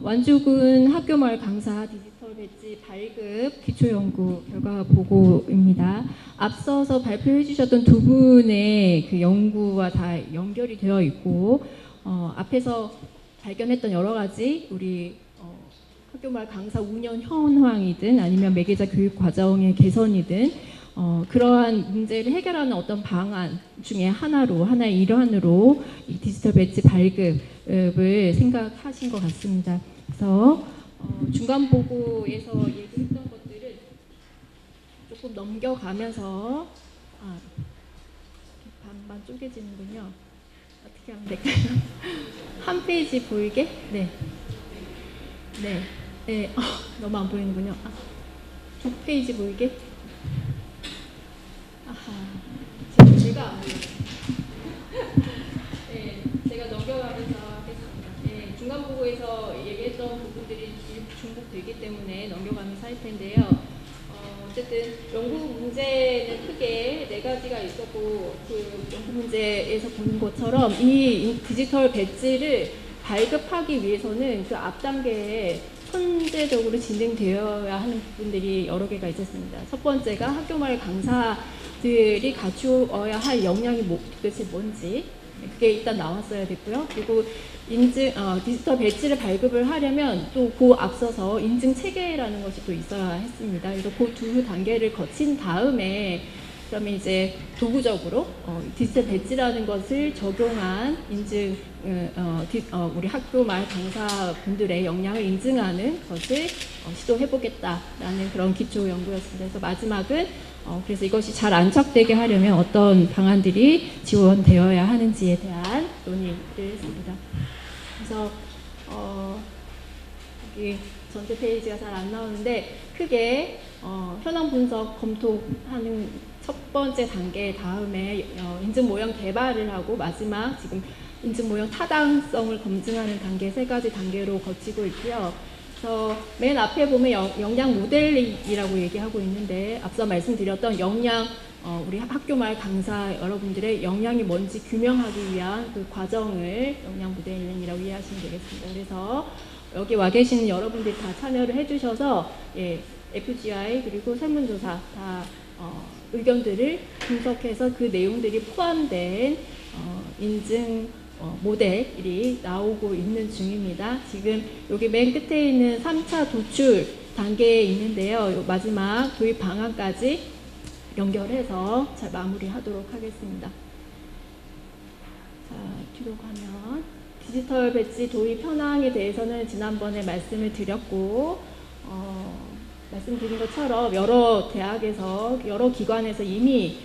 완죽은 학교마을 강사 디지털 배지 발급 기초연구 결과 보고입니다. 앞서서 발표해 주셨던 두 분의 그 연구와 다 연결이 되어 있고 앞에서 발견했던 여러 가지 우리 학교마을 강사 운영 현황이든 아니면 매개자 교육 과정의 개선이든 그러한 문제를 해결하는 어떤 방안 중에 하나의 일환으로 이 디지털 배지 발급을 생각하신 것 같습니다. 그래서 중간 보고에서 얘기했던 것들을 조금 넘겨가면서 반반 쪼개지는군요. 어떻게 하면 될까요? 한 페이지 보이게? 네. 너무 안 보이는군요. 두 페이지 보이게? 지금 제가 안 보여요. 제가 넘겨가면서 하겠습니다. 중간 보고에서 얘기했던 부분들이 중복되기 때문에 넘겨가면서 할 텐데요. 어쨌든 연구 문제는 크게 네 가지가 있었고 그 연구 문제에서 보는 것처럼 이 디지털 배지를 발급하기 위해서는 그 앞 단계에 선제적으로 진행되어야 하는 부분들이 여러 개가 있었습니다. 첫 번째가 학교마을 강사들이 갖추어야 할 역량이 도대체 뭔지 그게 일단 나왔어야 됐고요. 그리고 디지털 배지를 발급을 하려면 또 그 앞서서 인증 체계라는 것이 또 있어야 했습니다. 그래서 그 두 단계를 거친 다음에 그러면 이제 도구적으로 디지털 배지라는 것을 적용한 인증, 우리 학교마을 강사분들의 역량을 인증하는 것을 시도해보겠다라는 그런 기초 연구였습니다. 그래서 마지막은 그래서 이것이 잘 안착되게 하려면 어떤 방안들이 지원되어야 하는지에 대한 논의를 했습니다. 그래서 여기 전체 페이지가 잘 안 나오는데 크게 현황 분석 검토하는 첫 번째 단계 다음에 인증 모형 개발을 하고 마지막 지금 인증 모형 타당성을 검증하는 단계 세 가지 단계로 거치고 있고요. 그래서 맨 앞에 보면 역량 모델링이라고 얘기하고 있는데 앞서 말씀드렸던 역량 우리 학교마을 강사 여러분들의 역량이 뭔지 규명하기 위한 그 과정을 역량 모델링이라고 이해하시면 되겠습니다. 그래서 여기 와 계시는 여러분들이 다 참여를 해주셔서 FGI 그리고 설문조사 다 의견들을 분석해서 그 내용들이 포함된 인증 모델이 나오고 있는 중입니다. 지금 여기 맨 끝에 있는 3차 도출 단계에 있는데요. 마지막 도입 방안까지 연결해서 잘 마무리하도록 하겠습니다. 자, 뒤로 가면 디지털 배지 도입 현황에 대해서는 지난번에 말씀을 드렸고 말씀드린 것처럼 여러 대학에서 여러 기관에서 이미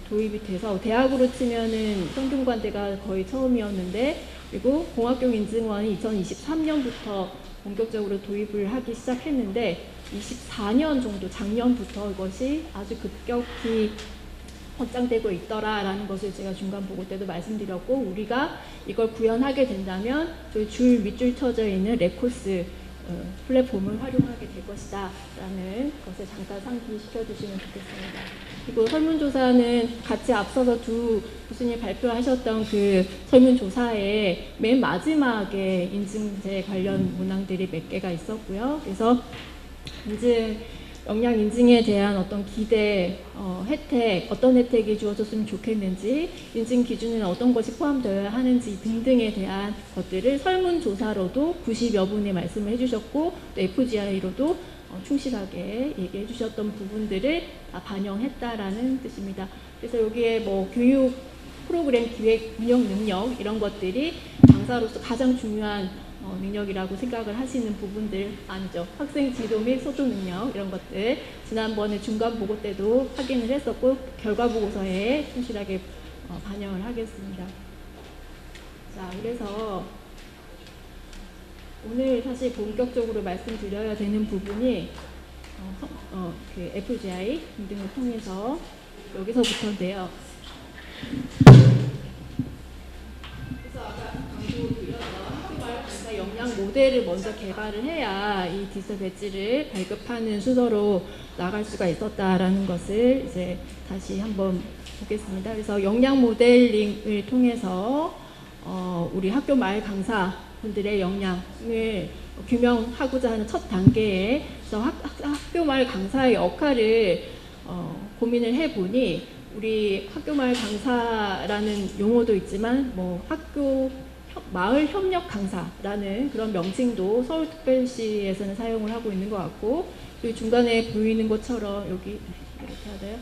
도입이 돼서 대학으로 치면은 성균관대가 거의 처음이었는데 그리고 공학경 인증원이 2023년부터 본격적으로 도입을 하기 시작했는데 24년 정도 작년부터 이것이 아주 급격히 확장되고 있더라라는 것을 제가 중간 보고 때도 말씀드렸고 우리가 이걸 구현하게 된다면 저희 줄 밑줄 쳐져 있는 레코스 플랫폼을 활용하게 될 것이다 라는 것을 잠깐 상기시켜 주시면 좋겠습니다. 그리고 설문조사는 같이 앞서서 두 교수님 발표하셨던 그 설문조사에 맨 마지막에 인증제 관련 문항들이 몇 개가 있었고요. 그래서 역량 인증에 대한 어떤 기대, 혜택, 어떤 혜택이 주어졌으면 좋겠는지, 인증 기준에는 어떤 것이 포함되어야 하는지 등등에 대한 것들을 설문조사로도 90여 분이 말씀을 해주셨고, 또 FGI로도 충실하게 얘기해 주셨던 부분들을 반영했다라는 뜻입니다. 그래서 여기에 뭐 교육 프로그램 기획 운영 능력 이런 것들이 강사로서 가장 중요한 능력이라고 생각을 하시는 부분들 아니죠. 학생 지도 및 소통 능력 이런 것들 지난번에 중간 보고 때도 확인을 했었고 결과 보고서에 충실하게 반영을 하겠습니다. 자, 그래서 오늘 사실 본격적으로 말씀드려야 되는 부분이 그 FGI 등등을 통해서 여기서부터인데요. 그래서 아까 강조드렸던 역량 모델을 먼저 개발을 해야 이 디지털 배지를 발급하는 순서로 나갈 수가 있었다라는 것을 이제 다시 한번 보겠습니다. 그래서 역량 모델링을 통해서 우리 학교 마을 강사분들의 역량을 규명하고자 하는 첫 단계에서 학교말 강사의 역할을 고민을 해보니 우리 학교말 강사라는 용어도 있지만 뭐 마을 협력 강사라는 그런 명칭도 서울특별시에서는 사용을 하고 있는 것 같고, 그 중간에 보이는 것처럼 여기 이렇게 해야 돼요.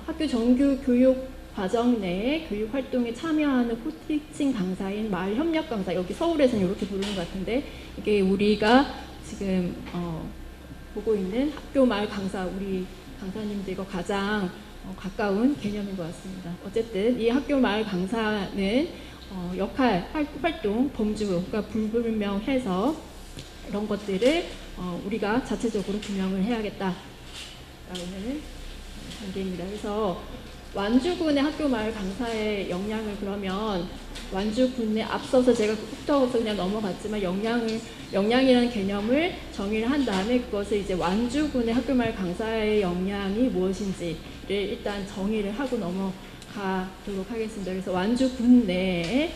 학교 정규 교육 과정 내에 교육 활동에 참여하는 코티칭 강사인 마을 협력 강사, 여기 서울에서는 이렇게 부르는 것 같은데, 이게 우리가 지금 보고 있는 학교 마을 강사, 우리 강사님들과 가장 가까운 개념인 것 같습니다. 어쨌든 이 학교 마을 강사는 역할, 활동, 범주가 불분명해서 이런 것들을 우리가 자체적으로 규명을 해야겠다라는 단계입니다. 그래서 완주군의 학교 마을 강사의 역량을, 그러면 완주군에 앞서서 제가 훑어서 그냥 넘어갔지만 역량이라는 개념을 정의를 한 다음에 그것을 이제 완주군의 학교 마을 강사의 역량이 무엇인지를 일단 정의를 하고 넘어가도록 하겠습니다. 그래서 완주군 내에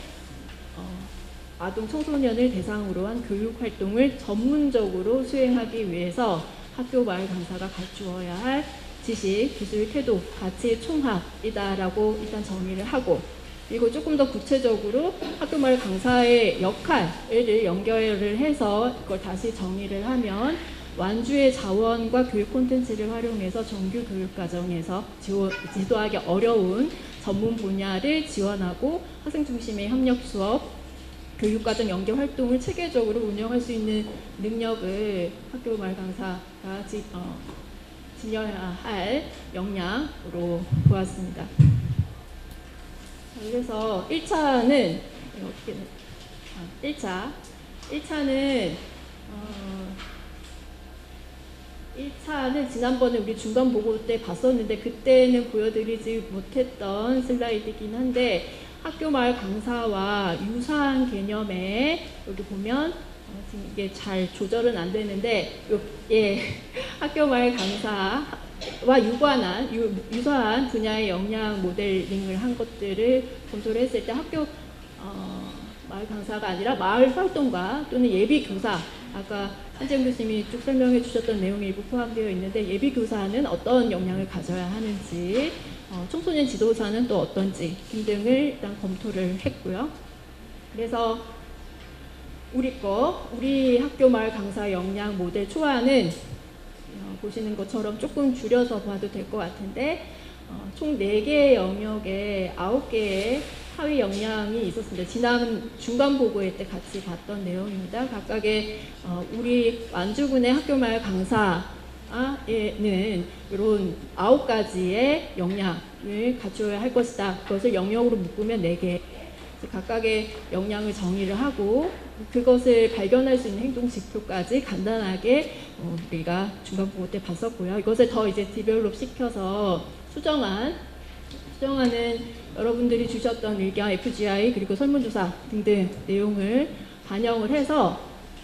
아동 청소년을 대상으로 한 교육 활동을 전문적으로 수행하기 위해서 학교 마을 강사가 갖추어야 할 지식, 기술, 태도, 가치 총합이다라고 일단 정의를 하고, 그리고 조금 더 구체적으로 학교 마을 강사의 역할을 연결을 해서 그걸 다시 정의를 하면 완주의 자원과 교육 콘텐츠를 활용해서 정규 교육 과정에서 지도하기 어려운 전문 분야를 지원하고 학생 중심의 협력 수업, 교육과정 연계 활동을 체계적으로 운영할 수 있는 능력을 학교 마을 강사가 지녀야 할 역량으로 보았습니다. 그래서 1차는 1차는 지난번에 우리 중간 보고 때 봤었는데 그때는 보여드리지 못했던 슬라이드이긴 한데, 학교 마을 강사와 유사한 개념에 여기 보면 지금 이게 잘 조절은 안 되는데 학교 마을 강사와 유사한 분야의 역량 모델링을 한 것들을 검토를 했을 때 학교 마을 강사가 아니라 마을 활동가 또는 예비 교사, 아까 한재훈 교수님이 쭉 설명해 주셨던 내용이 일부 포함되어 있는데 예비 교사는 어떤 역량을 가져야 하는지, 청소년 지도사는 또 어떤지 등등을 일단 검토를 했고요. 그래서 우리 학교 마을 강사 역량 모델 초안은 보시는 것처럼 조금 줄여서 봐도 될 것 같은데, 총 4개의 영역에 9개의 하위 역량이 있었습니다. 지난 중간 보고회 때 같이 봤던 내용입니다. 각각의 우리 완주군의 학교 마을 강사에는 이런 9가지의 역량을 갖춰야 할 것이다. 그것을 영역으로 묶으면 4개. 각각의 역량을 정의를 하고 그것을 발견할 수 있는 행동 지표까지 간단하게 우리가 중간 보고 때 봤었고요. 이것을 더 이제 디벨롭 시켜서 수정하는 여러분들이 주셨던 의견, FGI 그리고 설문조사 등등 내용을 반영을 해서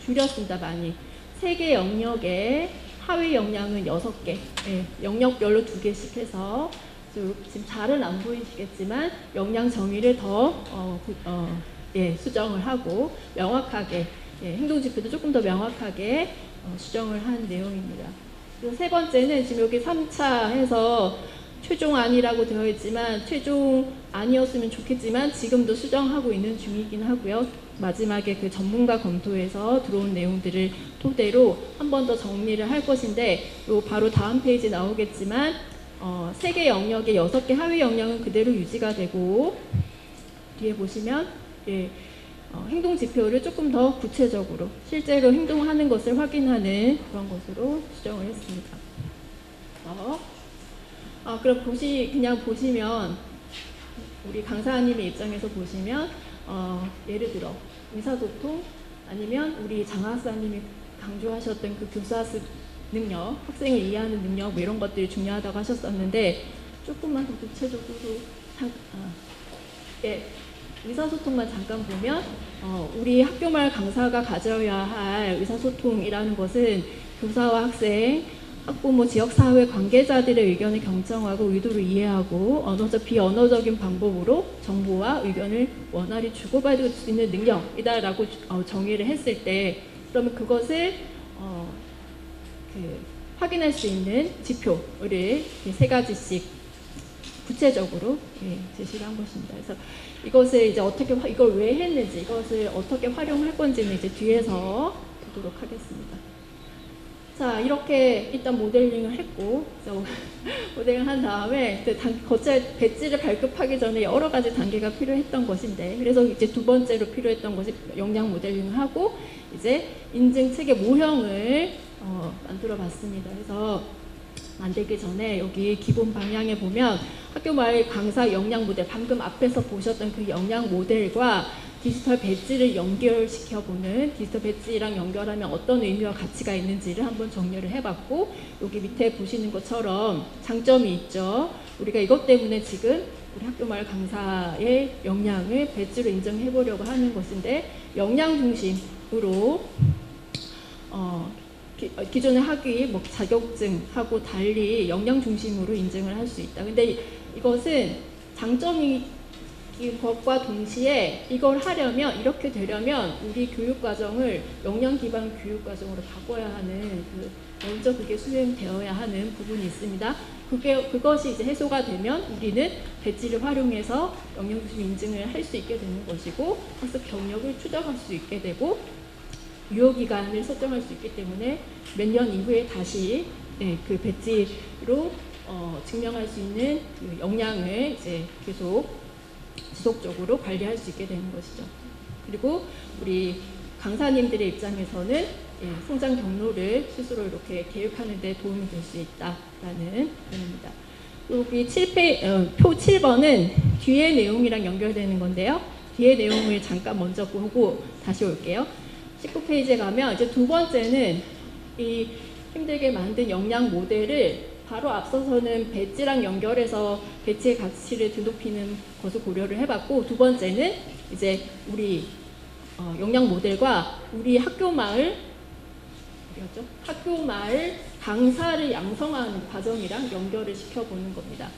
줄였습니다. 많이. 3개 영역에 하위 역량은 6개, 영역별로 2개씩 해서 지금 잘은 안 보이시겠지만 역량 정의를 더 수정을 하고 명확하게, 행동지표도 조금 더 명확하게 수정을 한 내용입니다. 그리고 3번째는 지금 여기 3차 해서 최종안이라고 되어 있지만 최종안이었으면 좋겠지만 지금도 수정하고 있는 중이긴 하고요. 마지막에 그 전문가 검토에서 들어온 내용들을 토대로 한 번 더 정리를 할 것인데, 요 바로 다음 페이지 나오겠지만 3개 영역의 6개 하위 역량은 그대로 유지가 되고, 뒤에 보시면 행동 지표를 조금 더 구체적으로 실제로 행동하는 것을 확인하는 그런 것으로 수정을 했습니다. 그럼 그냥 보시면 우리 강사님의 입장에서 보시면 예를 들어 의사소통 아니면 우리 장학사님이 강조하셨던 그 교사습 능력, 학생을 이해하는 능력 이런 것들이 중요하다고 하셨었는데, 조금만 더 구체적으로 의사소통만 잠깐 보면 우리 학교 마을 강사가 가져야 할 의사소통이라는 것은 교사와 학생, 학부모, 지역사회 관계자들의 의견을 경청하고 의도를 이해하고 비언어적인 방법으로 정보와 의견을 원활히 주고받을 수 있는 능력이다라고 정의를 했을 때, 그러면 그것을 확인할 수 있는 지표를 세 가지씩 구체적으로 제시를 한 것입니다. 그래서 이것을 이제 어떻게 이걸 왜 했는지, 이것을 어떻게 활용할 건지는 이제 뒤에서 보도록 하겠습니다. 자, 이렇게 일단 모델링을 했고, 모델링을 한 다음에 배지를 발급하기 전에 여러 가지 단계가 필요했던 것인데, 그래서 이제 두 번째로 필요했던 것이 역량 모델링을 하고 이제 인증 체계 모형을 만들어 봤습니다. 그래서 만들기 전에 여기 기본 방향에 보면 학교마을 강사 역량 모델, 방금 앞에서 보셨던 그 역량 모델과 디지털 배지를 연결시켜보는, 디지털 배지랑 연결하면 어떤 의미와 가치가 있는지를 한번 정리를 해봤고, 여기 밑에 보시는 것처럼 장점이 있죠. 우리가 이것 때문에 지금 우리 학교마을 강사의 역량을 배지로 인정해보려고 하는 것인데, 역량 중심으로 기존의 학위, 자격증하고 달리 역량 중심으로 인증을 할 수 있다. 근데 이것은 장점이 것과 동시에 이걸 하려면, 이렇게 되려면 우리 교육과정을 역량 기반 교육과정으로 바꿔야 하는, 먼저 그게 수행되어야 하는 부분이 있습니다. 그것이 이제 해소가 되면 우리는 배지를 활용해서 역량 중심 인증을 할 수 있게 되는 것이고, 학습 경력을 추적할 수 있게 되고, 유효기간을 설정할 수 있기 때문에 몇 년 이후에 다시 그 배지로 증명할 수 있는 그 역량을 이제 계속 지속적으로 관리할 수 있게 되는 것이죠. 그리고 우리 강사님들의 입장에서는 성장 경로를 스스로 이렇게 계획하는 데 도움이 될 수 있다라는 부분입니다. 여기 표 7번은 뒤의 내용이랑 연결되는 건데요. 뒤의 내용을 잠깐 먼저 보고 다시 올게요. 19페이지에 가면 이제 두 번째는 이 힘들게 만든 역량 모델을 바로 앞서서는 배지랑 연결해서 배지의 가치를 드높이는 것을 고려를 해봤고, 두 번째는 이제 우리 역량 모델과 우리 학교마을 강사를 양성하는 과정이랑 연결을 시켜보는 겁니다.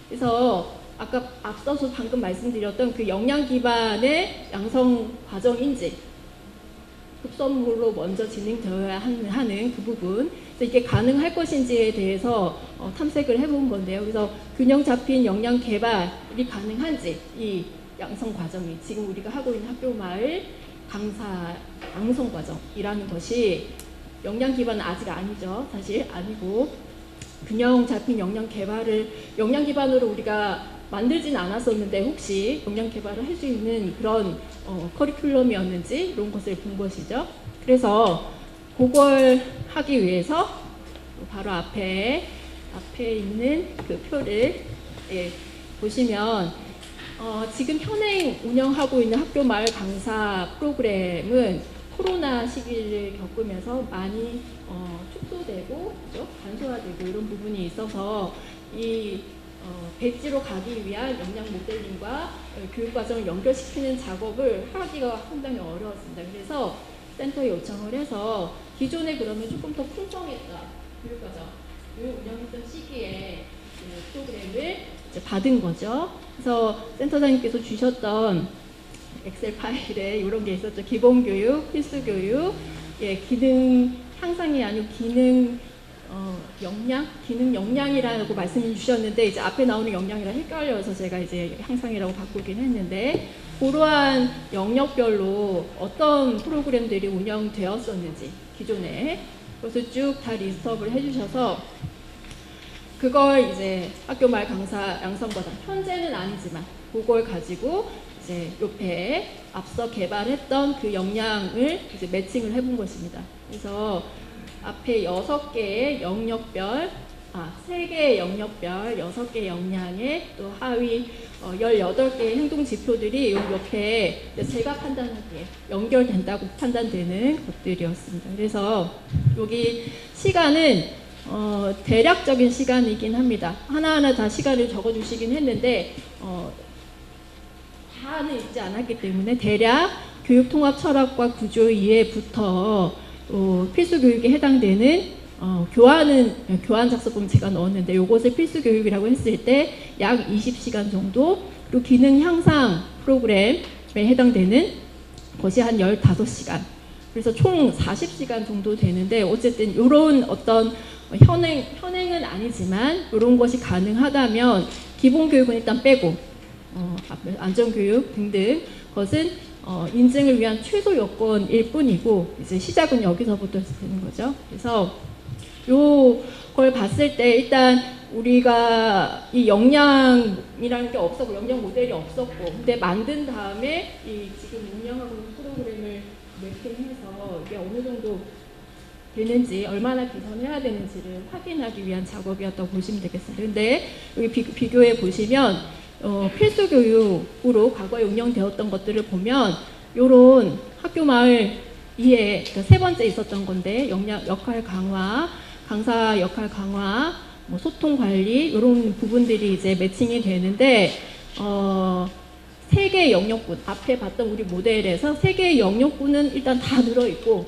그래서 아까 앞서서 방금 말씀드렸던 그 역량 기반의 양성 과정인지 급선무로 먼저 진행되어야 하는 그 부분, 그래서 이게 가능할 것인지에 대해서 탐색을 해본 건데요. 그래서 균형 잡힌 역량 개발이 가능한지, 이 양성 과정이 지금 우리가 하고 있는 학교마을 강사 양성 과정이라는 것이 역량 기반은 아직 아니죠. 사실 아니고, 균형 잡힌 역량 개발을 역량 기반으로 우리가 만들진 않았었는데 혹시 역량 개발을 할 수 있는 그런 커리큘럼이었는지 이런 것을 본 것이죠. 그래서 그걸 하기 위해서 바로 앞에 있는 그 표를 보시면 지금 현행 운영하고 있는 학교마을 강사 프로그램은 코로나 시기를 겪으면서 많이 축소되고, 그죠? 간소화되고 이런 부분이 있어서 이 배지로 가기 위한 역량 모델링과 교육과정을 연결시키는 작업을 하기가 상당히 어려웠습니다. 그래서 센터에 요청을 해서 기존에 그러면 조금 더 풍성했던 교육과정을 운영했던 시기에 그 프로그램을 이제 받은 거죠. 그래서 센터장님께서 주셨던 엑셀 파일에 이런 게 있었죠. 기본교육, 필수교육, 기능 향상이 아니고 기능 역량이라고 말씀해 주셨는데, 이제 앞에 나오는 역량이랑 헷갈려서 제가 이제 향상이라고 바꾸긴 했는데, 그러한 영역별로 어떤 프로그램들이 운영되었었는지 기존에 그것을 쭉 다 리스트업을 해주셔서 그걸 이제 학교마을 강사 양성과정, 현재는 아니지만 그걸 가지고 이제 옆에 앞서 개발했던 그 역량을 이제 매칭을 해본 것입니다. 그래서 앞에 6개의 영역별, 3개의 영역별, 6개의 역량에 또 하위 18개의 행동 지표들이 옆에 제가 판단하기에 연결된다고 판단되는 것들이었습니다. 그래서 여기 시간은 대략적인 시간이긴 합니다. 하나하나 다 시간을 적어주시긴 했는데 다는 읽지 않았기 때문에 대략 교육통합 철학과 구조 이해부터 필수 교육에 해당되는 교환 작성법 제가 넣었는데, 이것을 필수 교육이라고 했을 때 약 20시간 정도, 그리고 기능 향상 프로그램에 해당되는 것이 한 15시간 그래서 총 40시간 정도 되는데 어쨌든 이런 어떤 현행은 아니지만 이런 것이 가능하다면 기본교육은 일단 빼고 안전교육 등등 것은 인증을 위한 최소 요건일 뿐이고 이제 시작은 여기서부터 되는 거죠. 그래서 요걸 봤을 때 일단 우리가 이 역량이라는 게 없었고 역량 모델이 없었고 근데 만든 다음에 이 지금 운영하고 있는 프로그램을 매핑해서 이게 어느 정도 되는지 얼마나 개선해야 되는지를 확인하기 위한 작업이었다고 보시면 되겠습니다. 근데 여기 비교해 보시면 필수 교육으로 과거에 운영되었던 것들을 보면 요런 학교 마을 이해 그러니까 세 번째 있었던 건데 역할 강화, 강사 역할 강화, 뭐 소통 관리 이런 부분들이 이제 매칭이 되는데 세 개의 영역군 앞에 봤던 우리 모델에서 세 개의 영역군은 일단 다 들어있고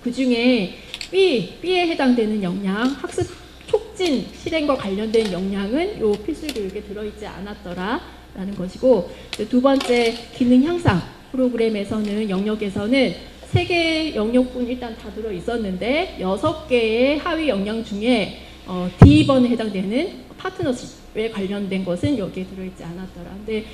그 중에 B에 해당되는 역량, 학습 촉진 실행과 관련된 역량은 요 필수 교육에 들어있지 않았더라라는 것이고 두 번째 기능 향상 프로그램에서는 영역에서는 3개의 영역군 일단 다 들어있었는데 6개의 하위 역량 중에 D번에 해당되는 파트너십에 관련된 것은 여기에 들어있지 않았더라. 근데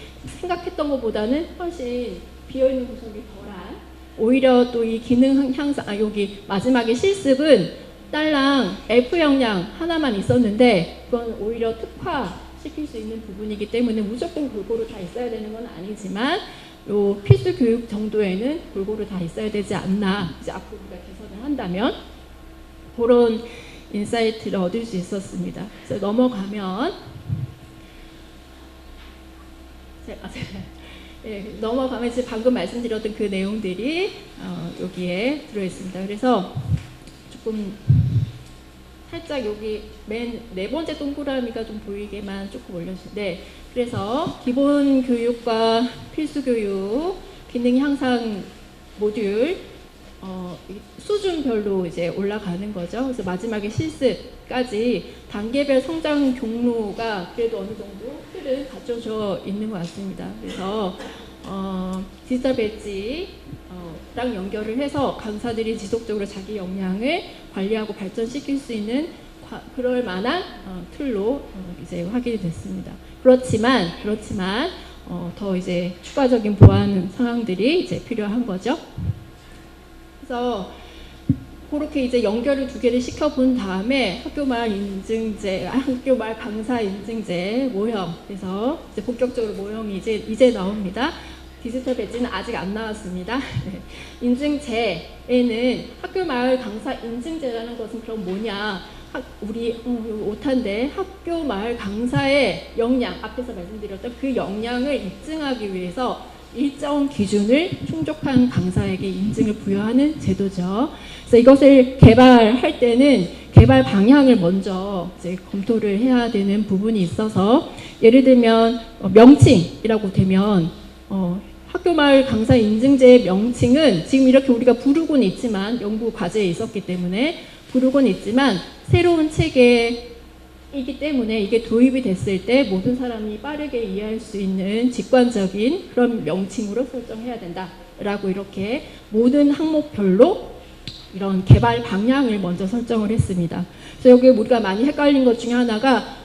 생각했던 것보다는 훨씬 비어있는 구석이 덜한 오히려 또 이 기능 향상 여기 마지막에 실습은 딸랑 F 역량 하나만 있었는데 그건 오히려 특화시킬 수 있는 부분이기 때문에 무조건 골고루 다 있어야 되는 건 아니지만 요 필수 교육 정도에는 골고루 다 있어야 되지 않나 이제 앞으로 우리가 개선을 한다면 그런 인사이트를 얻을 수 있었습니다. 그래서 넘어가면 넘어가면 이제 방금 말씀드렸던 그 내용들이 여기에 들어있습니다. 그래서 조금 살짝 여기 맨 네 번째 동그라미가 좀 보이게만 조금 올려주는데 그래서 기본 교육과 필수 교육, 기능 향상 모듈 수준별로 이제 올라가는 거죠. 그래서 마지막에 실습까지 단계별 성장 경로가 그래도 어느 정도 틀은 갖춰져 있는 것 같습니다. 그래서 디지털 배지랑 연결을 해서 강사들이 지속적으로 자기 역량을 관리하고 발전시킬 수 있는 그럴 만한 틀로 이제 확인이 됐습니다. 그렇지만 더 이제 추가적인 보완 상황들이 이제 필요한 거죠. 그래서 그렇게 이제 연결을 두 개를 시켜본 다음에 학교 마을 인증제, 학교 마을 강사 인증제 모형, 그래서 이제 본격적으로 모형이 이제 나옵니다. 디지털 배지는 아직 안 나왔습니다. 네. 인증제에는 학교 마을 강사 인증제라는 것은 그럼 뭐냐? 우리 오탄데 학교 마을 강사의 역량, 앞에서 말씀드렸던 그 역량을 입증하기 위해서 일정 기준을 충족한 강사에게 인증을 부여하는 제도죠. 그래서 이것을 개발할 때는 개발 방향을 먼저 이제 검토를 해야 되는 부분이 있어서 예를 들면 명칭이라고 되면 학교 마을 강사 인증제의 명칭은 지금 이렇게 우리가 부르고는 있지만 연구 과제에 있었기 때문에 부르고는 있지만 새로운 체계이기 때문에 이게 도입이 됐을 때 모든 사람이 빠르게 이해할 수 있는 직관적인 그런 명칭으로 설정해야 된다라고 이렇게 모든 항목별로 이런 개발 방향을 먼저 설정을 했습니다. 그래서 여기 우리가 많이 헷갈린 것 중에 하나가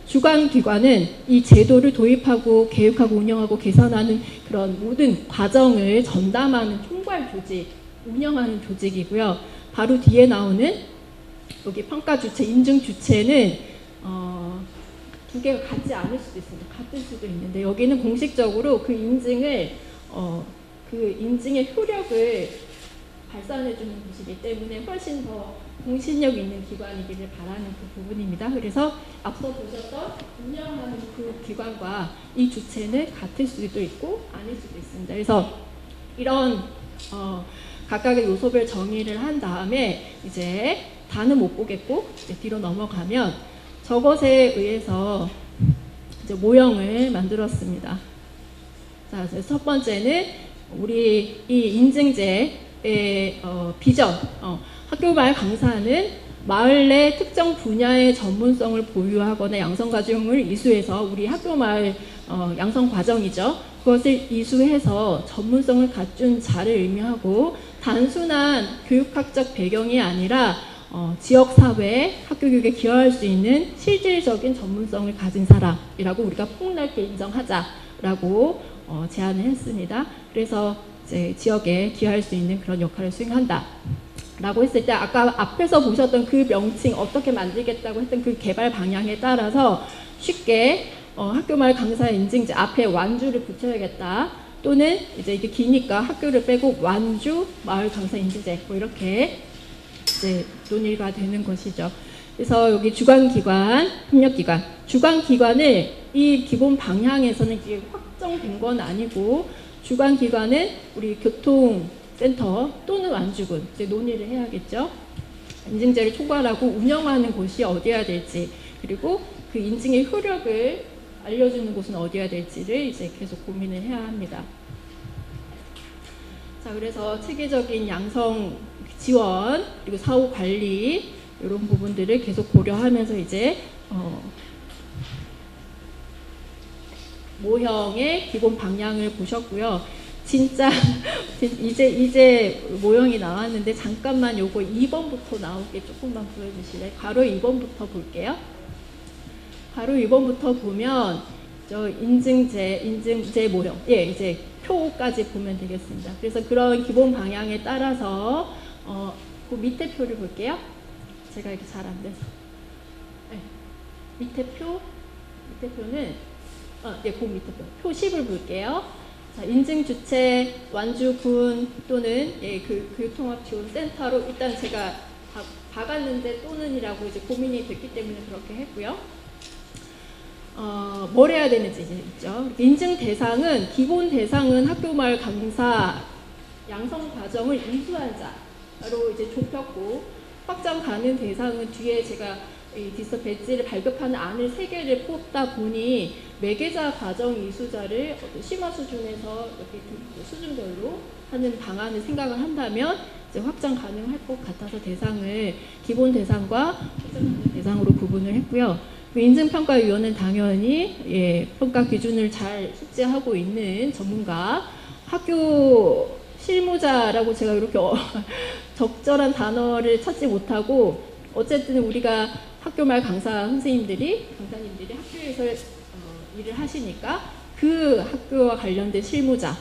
주관기관은 이 제도를 도입하고 계획하고 운영하고 개선하는 그런 모든 과정을 전담하는 총괄 조직, 운영하는 조직이고요. 바로 뒤에 나오는 여기 평가 주체, 인증 주체는 두 개가 같지 않을 수도 있습니다. 같을 수도 있는데 여기는 공식적으로 그 인증을 그 인증의 효력을 발산해주는 곳이기 때문에 훨씬 더 공신력 있는 기관이기를 바라는 그 부분입니다. 그래서 앞서 보셨던 운영하는 그 기관과 이 주체는 같을 수도 있고 아닐 수도 있습니다. 그래서 이런 각각의 요소별 정의를 한 다음에 이제 다는 못 보겠고 이제 뒤로 넘어가면 저것에 의해서 이제 모형을 만들었습니다. 자, 첫 번째는 우리 이 인증제의 비전. 학교 마을 강사는 마을 내 특정 분야의 전문성을 보유하거나 양성 과정을 이수해서 우리 학교 마을 양성 과정이죠. 그것을 이수해서 전문성을 갖춘 자를 의미하고 단순한 교육학적 배경이 아니라 지역사회, 학교교육에 기여할 수 있는 실질적인 전문성을 가진 사람이라고 우리가 폭넓게 인정하자라고 제안을 했습니다. 그래서 이제 지역에 기여할 수 있는 그런 역할을 수행한다. 라고 했을 때 아까 앞에서 보셨던 그 명칭 어떻게 만들겠다고 했던 그 개발 방향에 따라서 쉽게 학교마을 강사 인증제 앞에 완주를 붙여야겠다. 또는 이제 이게 기니까 학교를 빼고 완주 마을 강사 인증제 뭐 이렇게 이제 논의가 되는 것이죠. 그래서 여기 주관기관, 협력기관, 주관기관을 이 기본 방향에서는 이게 확정된 건 아니고 주관기관은 우리 교통센터 또는 완주군 이제 논의를 해야겠죠. 인증제를 총괄하고 운영하는 곳이 어디야 될지 그리고 그 인증의 효력을 알려주는 곳은 어디야 될지를 이제 계속 고민을 해야 합니다. 자, 그래서 체계적인 양성 지원 그리고 사후 관리 이런 부분들을 계속 고려하면서 이제 모형의 기본 방향을 보셨고요. 진짜 이제 모형이 나왔는데 잠깐만 요거 2번부터 나오게 조금만 보여주실래요? 바로 2번부터 볼게요. 바로 2번부터 보면 저 인증제 모형, 예, 이제 표까지 보면 되겠습니다. 그래서 그런 기본 방향에 따라서 그 밑에 표를 볼게요. 제가 이렇게 잘 안 돼서. 네. 밑에 표는 네, 그 밑에 표 10을 볼게요. 자, 인증 주체 완주군 또는 예, 그 교통합지원센터로 일단 제가 박았는데 또는이라고 이제 고민이 됐기 때문에 그렇게 했고요. 뭘 해야 되는지 이제 있죠. 인증 대상은 기본 대상은 학교마을 강사 양성 과정을 이수한 자로 이제 좁혔고 확장 가능 대상은 뒤에 제가 이 디지털 배지를 발급하는 안을 3개를 뽑다 보니 매개자 과정 이수자를 심화 수준에서 이렇게 수준별로 하는 방안을 생각을 한다면 이제 확장 가능할 것 같아서 대상을 기본 대상과 확장 가능 대상으로 구분을 했고요. 인증평가위원은 당연히 예, 평가 기준을 잘 숙지하고 있는 전문가, 학교 실무자라고 제가 이렇게 적절한 단어를 찾지 못하고 어쨌든 우리가 학교마을 강사님들이 학교에서 일을 하시니까 그 학교와 관련된 실무가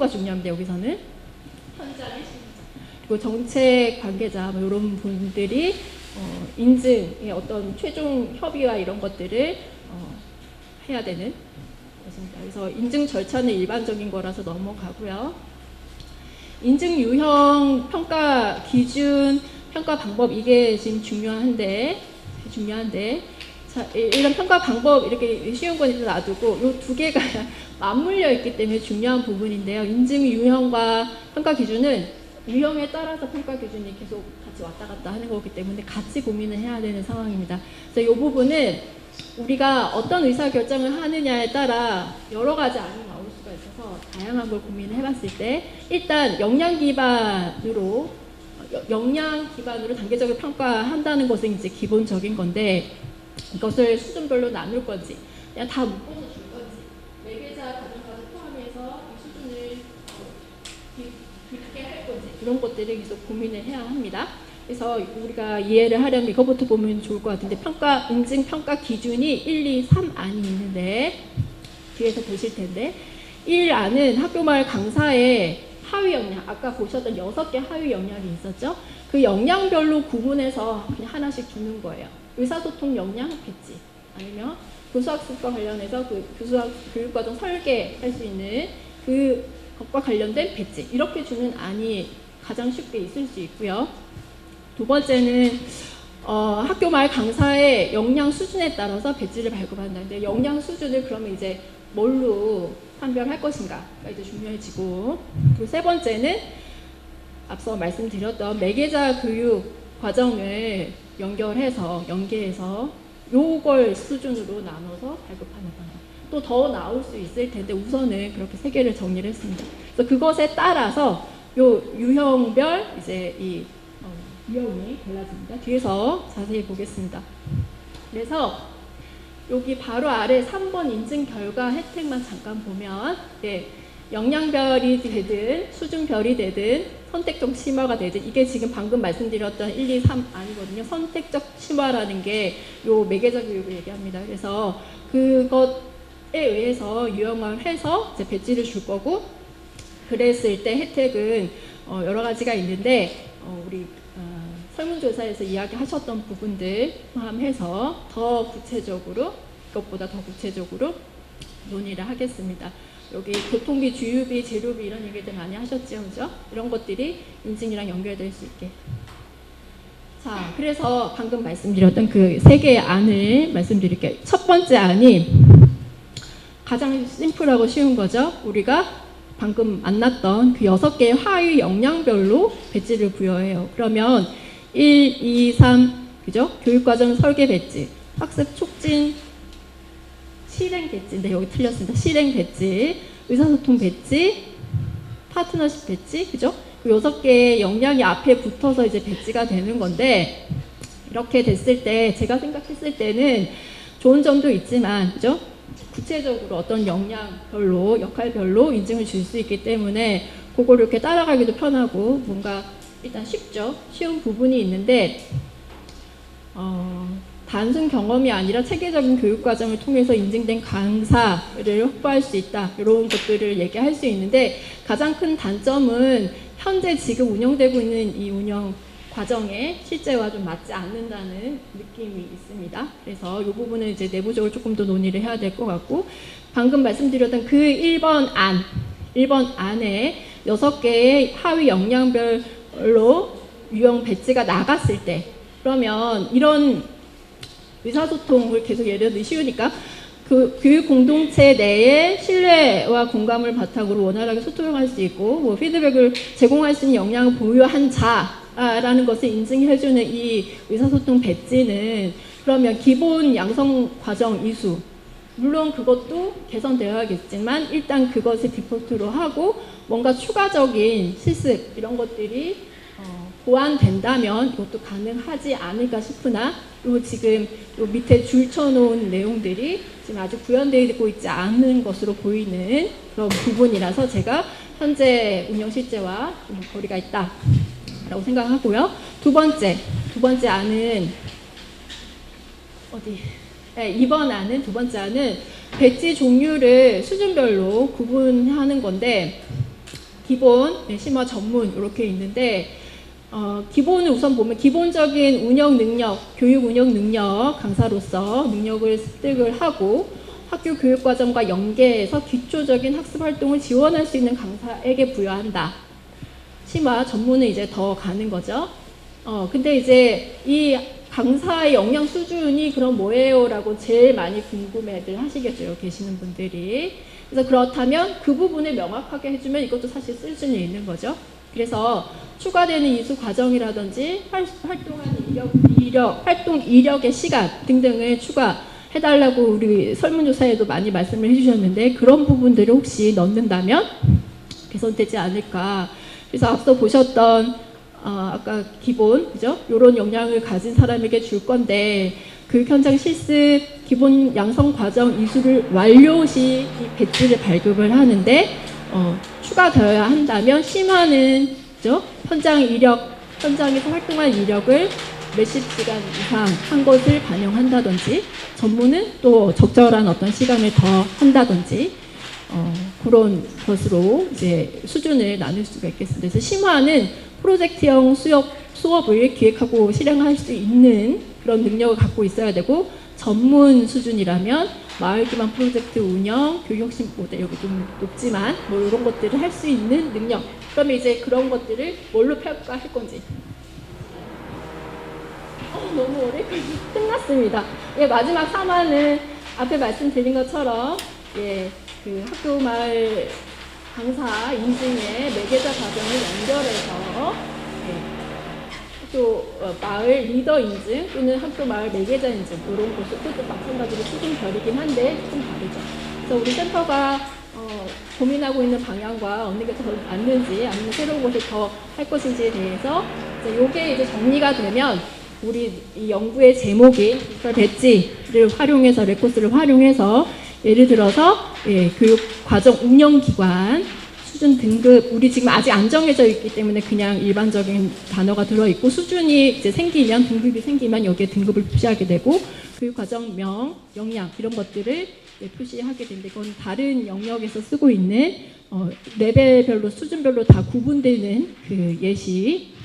중요합니다. 여기서는 현장의 실무자 그리고 정책 관계자 뭐 이런 분들이 인증의 어떤 최종 협의와 이런 것들을 해야 되는 것입니다. 그래서 인증 절차는 일반적인 거라서 넘어가고요. 인증 유형, 평가 기준, 평가 방법 이게 지금 중요한데 자, 이런 평가 방법 이렇게 쉬운 건 일단 놔두고 이 두 개가 맞물려 있기 때문에 중요한 부분인데요. 인증 유형과 평가 기준은 유형에 따라서 평가 기준이 계속 같이 왔다 갔다 하는 거기 때문에 같이 고민을 해야 되는 상황입니다. 그래서 이 부분은 우리가 어떤 의사결정을 하느냐에 따라 여러 가지 안이 나올 수가 있어서 다양한 걸 고민을 해봤을 때 일단 역량 기반으로 단계적으로 평가한다는 것은 이제 기본적인 건데 이것을 수준별로 나눌 건지 그냥 다 묶어서 줄 건지 매개자 과정까지 포함해서 이 수준을 깊게 할 건지 이런 것들을 계속 고민을 해야 합니다. 그래서 우리가 이해를 하려면 이것부터 보면 좋을 것 같은데 인증 평가 기준이 1, 2, 3안이 있는데 뒤에서 보실 텐데 1안은 학교마을 강사의 하위 역량, 아까 보셨던 6개 하위 역량이 있었죠? 그 역량별로 구분해서 그냥 하나씩 주는 거예요. 의사소통 역량 배지, 아니면 교수학습과 관련해서 그 교육과정 설계할 수 있는 그것과 관련된 배지, 이렇게 주는 안이 가장 쉽게 있을 수 있고요. 두 번째는 학교마을 강사의 역량 수준에 따라서 배지를 발급한다. 근데 역량 수준을 그러면 이제 뭘로 판별할 것인가가 이제 중요해지고, 그리고 세 번째는 앞서 말씀드렸던 매개자 교육 과정을 연계해서 요걸 수준으로 나눠서 발급하는 방법. 또 더 나올 수 있을 텐데 우선은 그렇게 3개를 정리를 했습니다. 그래서 그것에 따라서 요 유형별 이제 이 유형이 달라집니다. 뒤에서 자세히 보겠습니다. 그래서 여기 바로 아래 3번 인증 결과 혜택만 잠깐 보면 영양별이 되든 수준별이 되든 선택적 심화가 되든 이게 지금 방금 말씀드렸던 1, 2, 3 아니거든요. 선택적 심화라는 게 요 매개자 교육을 얘기합니다. 그래서 그것에 의해서 유형을 해서 이제 배지를 줄 거고 그랬을 때 혜택은 여러 가지가 있는데 우리 설문조사에서 이야기하셨던 부분들 포함해서 더 구체적으로 이것보다 더 구체적으로 논의를 하겠습니다. 여기 교통비, 주유비, 재료비 이런 얘기들 많이 하셨죠, 그죠? 이런 것들이 인증이랑 연결될 수 있게. 자, 그래서 방금 말씀드렸던 그 세 개의 안을 말씀드릴게요. 첫 번째 안이 가장 심플하고 쉬운 거죠. 우리가 방금 만났던 그 6개의 하위 역량별로 배지를 부여해요. 그러면 1, 2, 3, 그죠? 교육과정 설계 배지, 학습 촉진 실행 배지인데 여기 틀렸습니다. 실행 배지, 의사소통 배지, 파트너십 배지, 그죠? 그 6개의 역량이 앞에 붙어서 이제 배지가 되는 건데 이렇게 됐을 때 제가 생각했을 때는 좋은 점도 있지만, 그죠? 구체적으로 어떤 역량별로, 역할별로 인증을 줄 수 있기 때문에 그거를 이렇게 따라가기도 편하고 뭔가 일단 쉽죠. 쉬운 부분이 있는데 단순 경험이 아니라 체계적인 교육 과정을 통해서 인증된 강사를 확보할 수 있다. 이런 것들을 얘기할 수 있는데 가장 큰 단점은 현재 지금 운영되고 있는 이 운영 과정에 실제와 좀 맞지 않는다는 느낌이 있습니다. 그래서 이 부분은 이제 내부적으로 조금 더 논의를 해야 될 것 같고 방금 말씀드렸던 그 1번 안에 6개의 하위 역량별로 유형 배지가 나갔을 때 그러면 이런 의사소통을 계속 예를 들어 쉬우니까 그 교육 공동체 내에 신뢰와 공감을 바탕으로 원활하게 소통할 수 있고 뭐 피드백을 제공할 수 있는 역량을 보유한 자라는 것을 인증해주는 이 의사소통 배지는 그러면 기본 양성 과정 이수 물론 그것도 개선되어야겠지만 일단 그것을 디폴트로 하고 뭔가 추가적인 실습 이런 것들이 보완된다면 이것도 가능하지 않을까 싶으나 요 지금 요 밑에 줄쳐놓은 내용들이 지금 아직 구현되고 있지 않은 것으로 보이는 그런 부분이라서 제가 현재 운영 실제와 좀 거리가 있다라고 생각하고요. 두 번째 안은 이번 안은 두 번째 안은 배지 종류를 수준별로 구분하는 건데 기본, 심화, 전문 이렇게 있는데 기본을 우선 보면 기본적인 운영 능력, 교육 운영 능력, 강사로서 능력을 습득을 하고 학교 교육과정과 연계해서 기초적인 학습 활동을 지원할 수 있는 강사에게 부여한다. 심화, 전문은 이제 더 가는 거죠. 근데 이제 이 강사의 역량 수준이 그럼 뭐예요? 라고 제일 많이 궁금해들 하시겠죠. 계시는 분들이. 그래서 그렇다면 그 부분을 명확하게 해주면 이것도 사실 쓸 수는 있는 거죠. 그래서 추가되는 이수 과정이라든지 활동 이력의 시간 등등을 추가해달라고 우리 설문조사에도 많이 말씀을 해주셨는데 그런 부분들을 혹시 넣는다면 개선되지 않을까. 그래서 앞서 보셨던 아까 기본, 그죠? 요런 역량을 가진 사람에게 줄 건데 교육 현장 실습 기본 양성 과정 이수를 완료 시 이 배지를 발급을 하는데 추가되어야 한다면 심화는 그죠? 현장에서 활동한 이력을 몇십 시간 이상 한 것을 반영한다든지 전문은 또 적절한 어떤 시간을 더 한다든지 그런 것으로 이제 수준을 나눌 수가 있겠습니다. 그래서 심화는 프로젝트형 수업을 기획하고 실행할 수 있는 그런 능력을 갖고 있어야 되고 전문 수준이라면 마을 기반 프로젝트 운영, 교육 혁신 모델 여기 좀 높지만 뭐 이런 것들을 할 수 있는 능력. 그러면 이제 그런 것들을 뭘로 평가할 건지. 너무 오래 끝났습니다. 예, 마지막 3화는 앞에 말씀드린 것처럼 그 학교 마을 강사 인증의 매개자 과정을 연결해서 학교 마을 리더 인증 또는 학교 마을 매개자 인증 이런 것도 마찬가지로 수준별이긴 한데 조금 다르죠. 그래서 우리 센터가 고민하고 있는 방향과 어느 게 더 맞는지 아니면 새로운 것을 더 할 것인지에 대해서 이제 요게 이제 정리가 되면 우리 이 연구의 제목이 디지털 배지를 활용해서 레코스를 활용해서 예를 들어서 교육 과정 운영 기관 수준 등급 우리 지금 아직 안 정해져 있기 때문에 그냥 일반적인 단어가 들어있고 수준이 이제 생기면 등급이 생기면 여기에 등급을 표시하게 되고 교육 과정명, 역량 이런 것들을 표시하게 되는데 이건 다른 영역에서 쓰고 있는 레벨별로 수준별로 다 구분되는 그 예시.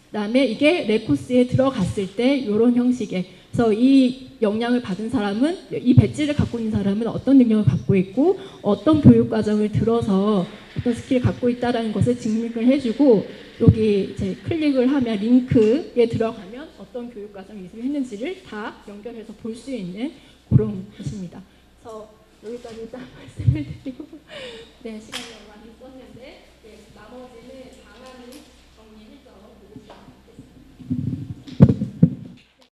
그다음에 이게 레코스에 들어갔을 때 이런 형식의 그래서 이 역량을 받은 사람은 이 배지를 갖고 있는 사람은 어떤 능력을 갖고 있고 어떤 교육 과정을 들어서 어떤 스킬을 갖고 있다라는 것을 증명을 해주고 여기 이제 클릭을 하면 링크에 들어가면 어떤 교육 과정을 했는지를 다 연결해서 볼 수 있는 그런 것입니다. 그래서 여기까지 일단 말씀을 드리고 네 시간이 많이 썼는데 나머지는